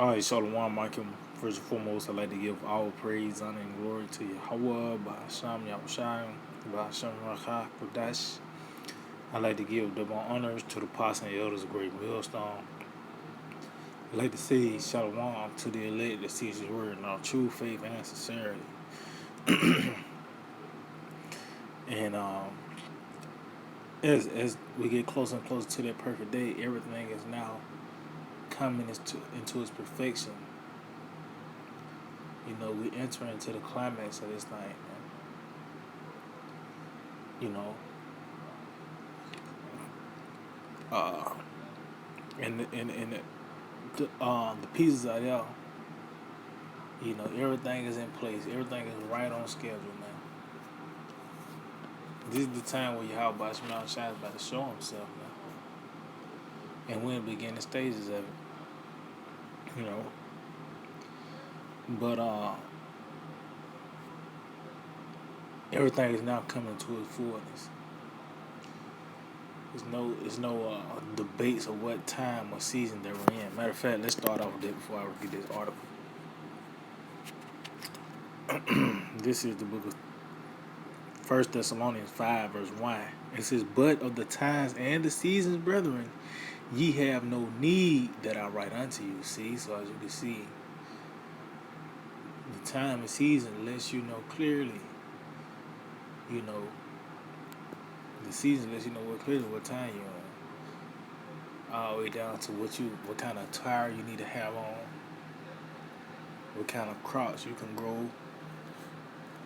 All right, Shalom, Michael. First and foremost, I'd like to give all praise, honor, and glory to Yahweh, Ba'asham Yahushai, Ba'asham Rakha Kodash. I'd like to give double honors to the apostles and elders of Great Millstone. I'd like to say Shalom to the elect that sees His word in our true faith and sincerity. And as we get closer and closer to that perfect day, everything is now coming into its perfection. You know, we enter into the climax of this thing, man. You know, uh, and the pieces are there. You know, everything is in place. Everything is right on schedule, man. This is the time where Yahweh Shemel Shai is about to show himself, man. And we're in the beginning stages of it. You know. But everything is now coming to its fullness. There's no debates of what time or season that we're in. Matter of fact, let's start off with that before I read this article. This is the book of 1 Thessalonians 5, verse 1. It says, "But of the times and the seasons, brethren, ye have no need that I write unto you." See, so as you can see, the time and season lets you know clearly. You know, the season lets you know clearly what time you're on. All the way down to what kind of attire you need to have on, what kind of crops you can grow,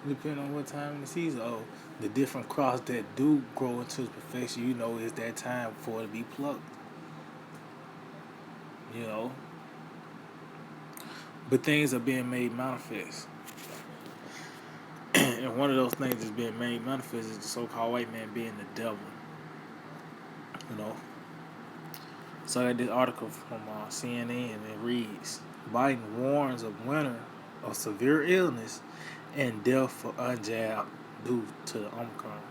depending on what time in the season. Oh, the different crops that do grow into its perfection, you know, it's that time for it to be plucked. You know, but things are being made manifest. And one of those things that's being made manifest is the so-called white man being the devil. You know. So I got this article from CNN, and it reads, "Biden warns of winter of severe illness and death for unjabbed due to the Omicron."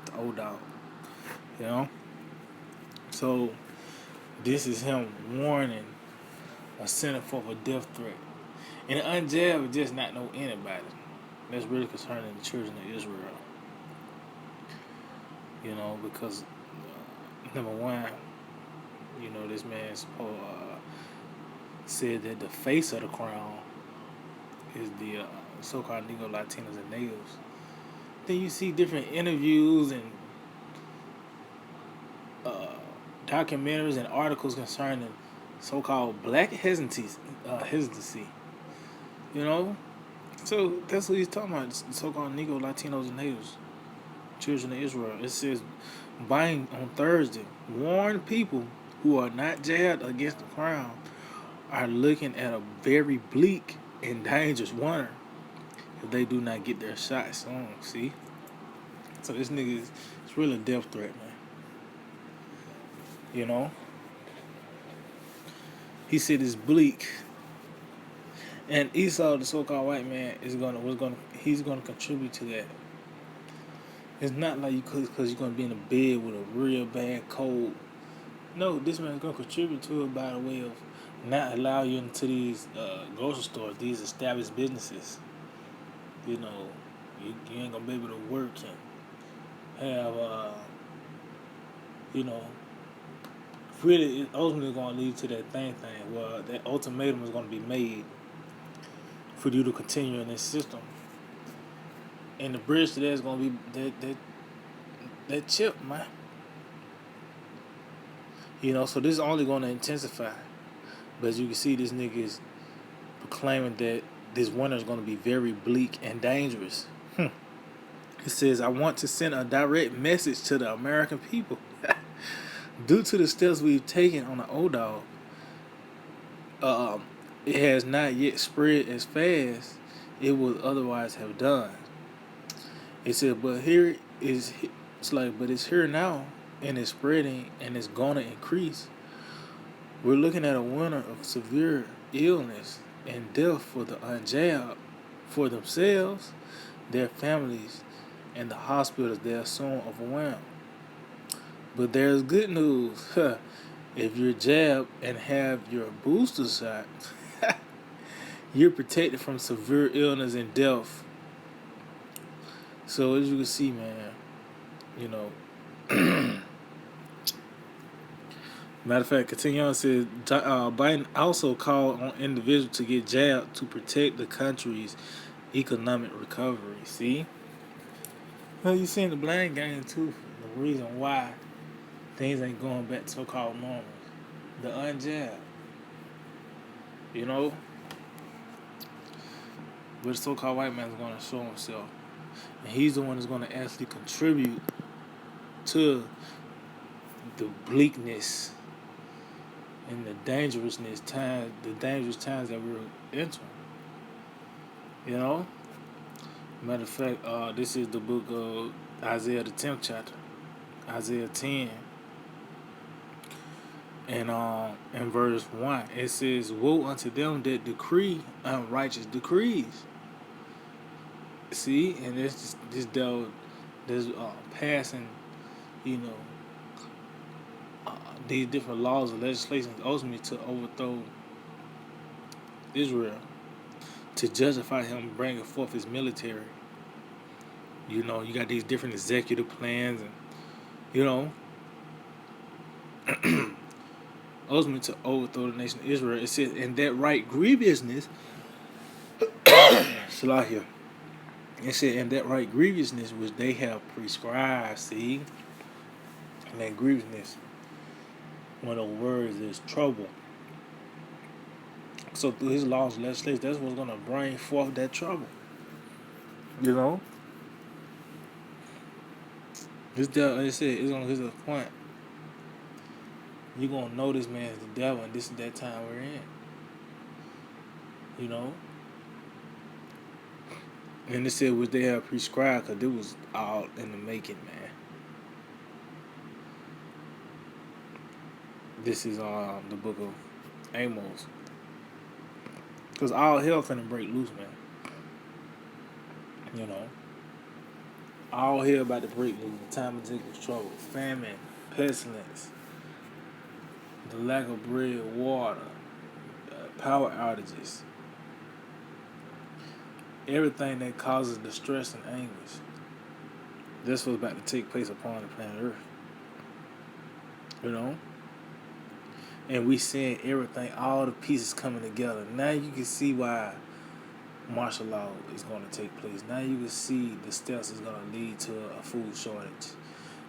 The old dog. You know? So this is him warning a center for a death threat. And the unjabbed is just not know anybody. That's really concerning the children of Israel. You know, because number one, you know, this man said that the face of the crown is the so-called Negro, Latinos, and Natives. Then you see different interviews and documentaries and articles concerning so-called black hesitancy. You know? So that's what he's talking about, so-called Negro, Latinos, and Natives, children of Israel. It says, Biden on Thursday warned people who are not jabbed against the crown are looking at a very bleak and dangerous winter if they do not get their shots soon. See? So this nigga it's really a death threat, man. You know? He said it's bleak. And Esau, the so-called white man, he's gonna contribute to that. It's not like because you're gonna be in a bed with a real bad cold. No, this man's gonna contribute to it by the way of not allow you into these grocery stores, these established businesses. You know, you ain't gonna be able to work and have you know, really it's ultimately gonna lead to that thing where that ultimatum is gonna be made for you to continue in this system. And the bridge to that is gonna be that chip, man. You know, so this is only gonna intensify. But as you can see, this nigga is proclaiming that this winter is gonna be very bleak and dangerous. It says, "I want to send a direct message to the American people. Due to the steps we've taken on the ODOG, it has not yet spread as fast it would otherwise have done." It said, but it's here now, and it's spreading, and it's gonna increase. We're looking at a winter of severe illness and death for the unjabbed, for themselves, their families, and the hospitals they are soon overwhelmed. But there's good news. If you're jabbed and have your booster shot, you're protected from severe illness and death. So as you can see, man, you know. Matter of fact, continue on, says Biden also called on individuals to get jabbed to protect the country's economic recovery. See? Well, you seen the blame game too. The reason why things ain't going back to so-called normal. The unjabbed. You know? But the so-called white man is going to show himself. And he's the one that's going to actually contribute to the bleakness and the dangerous times that we're entering. You know? Matter of fact, this is the book of Isaiah, the 10th chapter. Isaiah 10. And in verse 1, it says, "Woe unto them that decree unrighteous decrees." See? And this devil, this passing, you know, these different laws and legislation ultimately to overthrow Israel, to justify him bringing forth his military. You know, you got these different executive plans, and you know, ultimately to overthrow the nation of Israel. It says, "And that right grievousness," Salahia. It said, "And that right grievousness which they have prescribed." See, and that grievousness, one of the words is trouble. So through his laws and legislation, that's what's gonna bring forth that trouble. You know, this devil, like I said, it's gonna hit a point. You're gonna know this man is the devil, and this is that time we're in. You know, and it said what they have prescribed, because it was all in the making, man. This is the book of Amos, because all hell finna break loose, man. You know, all hell about to break loose. The time of Jacob's trouble, famine, pestilence, the lack of bread, water, power outages, everything that causes distress and anguish. This was about to take place upon the planet Earth. You know? And we seeing everything, all the pieces coming together. Now you can see why martial law is going to take place. Now you can see the steps is going to lead to a food shortage.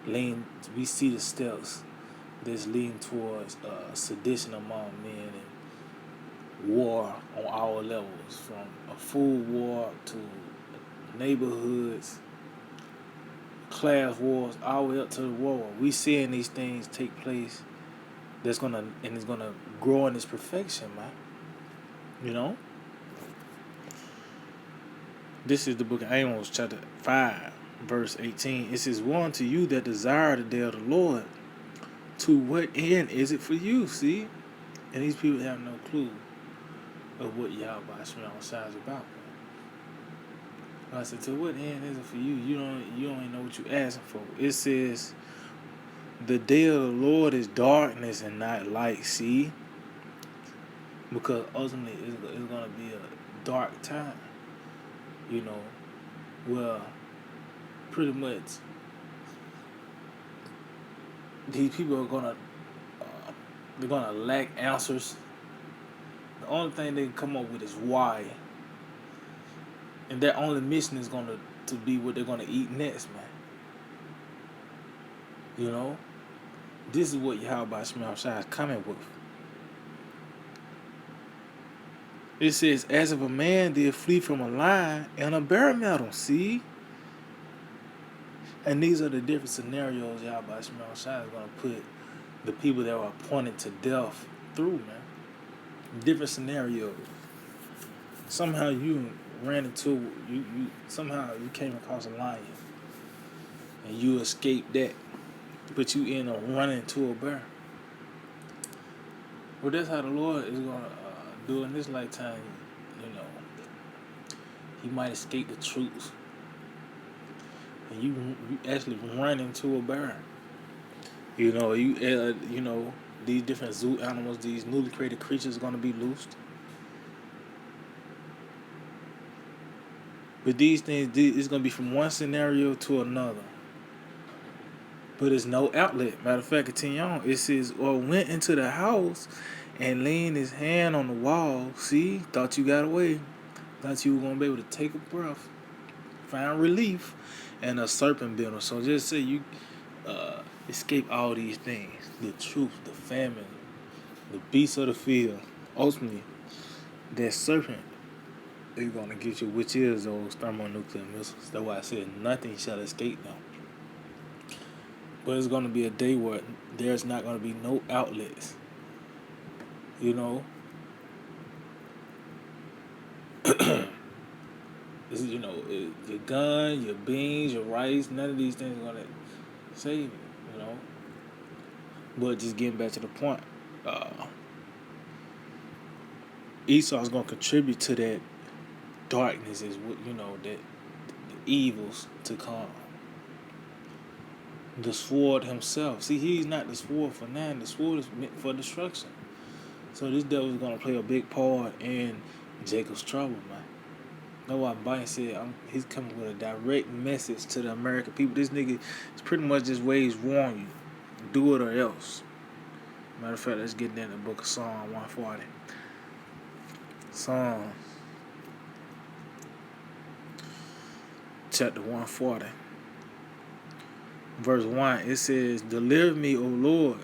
We see the steps that's leading towards sedition among men and war on all levels, from a food war to neighborhoods, class wars, all the way up to the war. We seeing these things take place. It's gonna grow in its perfection, man. You know. This is the book of Amos, chapter 5, verse 18. It says, "Woe unto you that desire the day of the Lord. To what end is it for you?" See, and these people have no clue of what Yahweh Shai is about. I said, "To what end is it for you? You don't even know what you asking for." It says, "The day of the Lord is darkness and not light." See, because ultimately it's going to be a dark time. You know, well, pretty much these people are they're gonna lack answers. The only thing they can come up with is why, and their only mission is to be what they're gonna eat next, man. You know, this is what Yahweh Shai is coming with. It says, "As if a man did flee from a lion and a bare metal." See? And these are the different scenarios Yahweh Shai is going to put the people that are appointed to death through, man. Different scenarios. Somehow you ran into, somehow you came across a lion and you escaped that, but you end up running into a bear. Well, that's how the Lord is going to do in this lifetime. You know, He might escape the troops, and you actually run into a bear. You know, These different zoo animals, these newly created creatures are going to be loosed. But these things, it's going to be from one scenario to another. But it's no outlet. Matter of fact, continue on. It says, or went into the house and laying his hand on the wall. See, thought you got away. Thought you were going to be able to take a breath, find relief, and a serpent bit him. So just say you escape all these things: the truth, the famine, the beasts of the field. Ultimately, that serpent they're gonna get you, which is those thermonuclear missiles. That's why I said nothing shall escape them. But it's gonna be a day where there's not gonna be no outlets. You know, your gun, your beans, your rice, none of these things are gonna save you. You know, but just getting back to the point, Esau's gonna contribute to that darkness, is what that the evils to come. The sword himself. See, he's not the sword for nothing. The sword is meant for destruction. So this devil is gonna play a big part in Jacob's trouble, man. That's why Biden said he's coming with a direct message to the American people. This nigga is pretty much just ways warn you. Do it or else. Matter of fact, let's get into the book of Psalm 140. Psalm chapter 140. Verse 1, it says, deliver me, O Lord,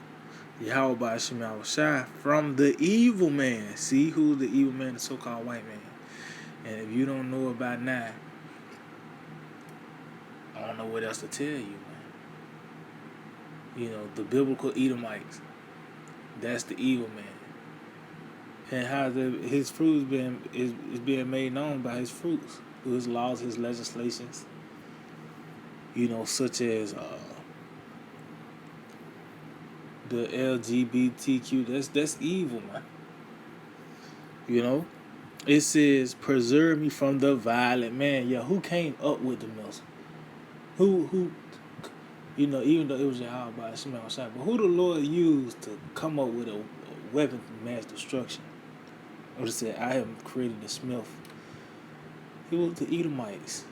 Yahweh Ba'ashim Yahushai, from the evil man. See who's the evil man, the so-called white man. And if you don't know about now, I don't know what else to tell you, man. The biblical Edomites, that's the evil man. And how his fruits is being made known by his fruits, through his laws, his legislations. Such as the LGBTQ. That's evil, man. It says, preserve me from the violent man. Yeah, who came up with the missile? Who even though it was Yahweh by Shema Shai, but who the Lord used to come up with a weapon for mass destruction? Or to say, I have created the Smith. It was the Edomites.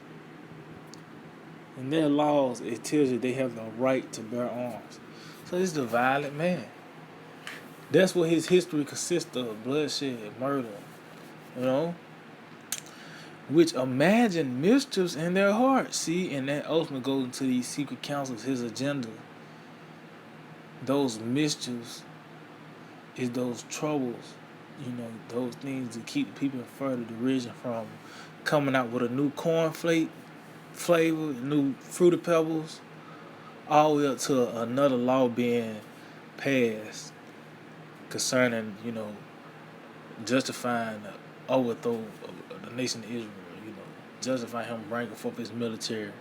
In their laws, it tells you they have the right to bear arms. So it's the violent man. That's what his history consists of: bloodshed, murder. Which imagine mischiefs in their hearts. See, and that ultimately goes into these secret councils, his agenda. Those mischiefs is those troubles, those things to keep people in further derision from coming out with a new cornflake flavor, new Fruity Pebbles, all the way up to another law being passed concerning, justifying the overthrow of the nation of Israel, justifying him bringing forth his military.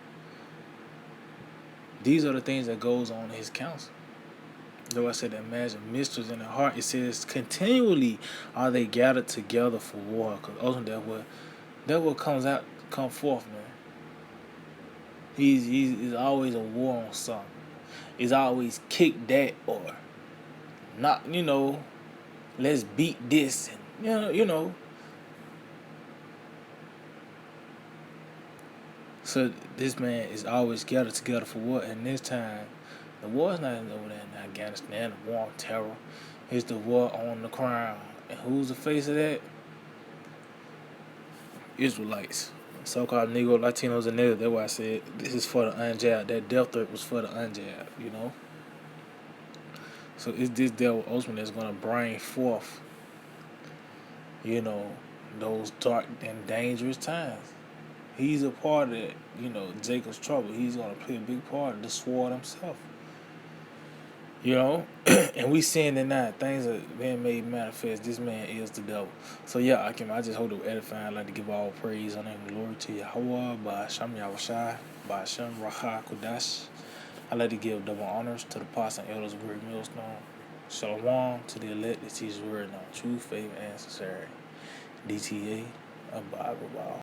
These are the things that goes on in his council. Though I said, imagine mysteries in their heart. It says, continually are they gathered together for war. Because ultimately that what come forth, man. He's always a war on something. He's always kick that or not, let's beat this and So this man is always gathered together for war, and this time the war is not over there in Afghanistan. The war on terror. It's the war on the crime. And who's the face of that? Israelites. So-called Negro, Latinos, and natives. That's why I said this is for the unjabbed. That death threat was for the unjabbed, So it's this devil ultimately that's going to bring forth, those dark and dangerous times. He's a part of that, Jacob's trouble. He's going to play a big part of the sword himself. And we seeing that now things are being made manifest. This man is the devil. So yeah, I just hope to edify. I'd like to give all praise, honor, and glory to Yahweh, Ba'asham Yahushai, Ba'asham Raha Kodash. I'd like to give double honors to the apostles and elders of Great Millstone. Shalom to the elect that teach the word on truth, faith, and sincerity. DTA, Abba.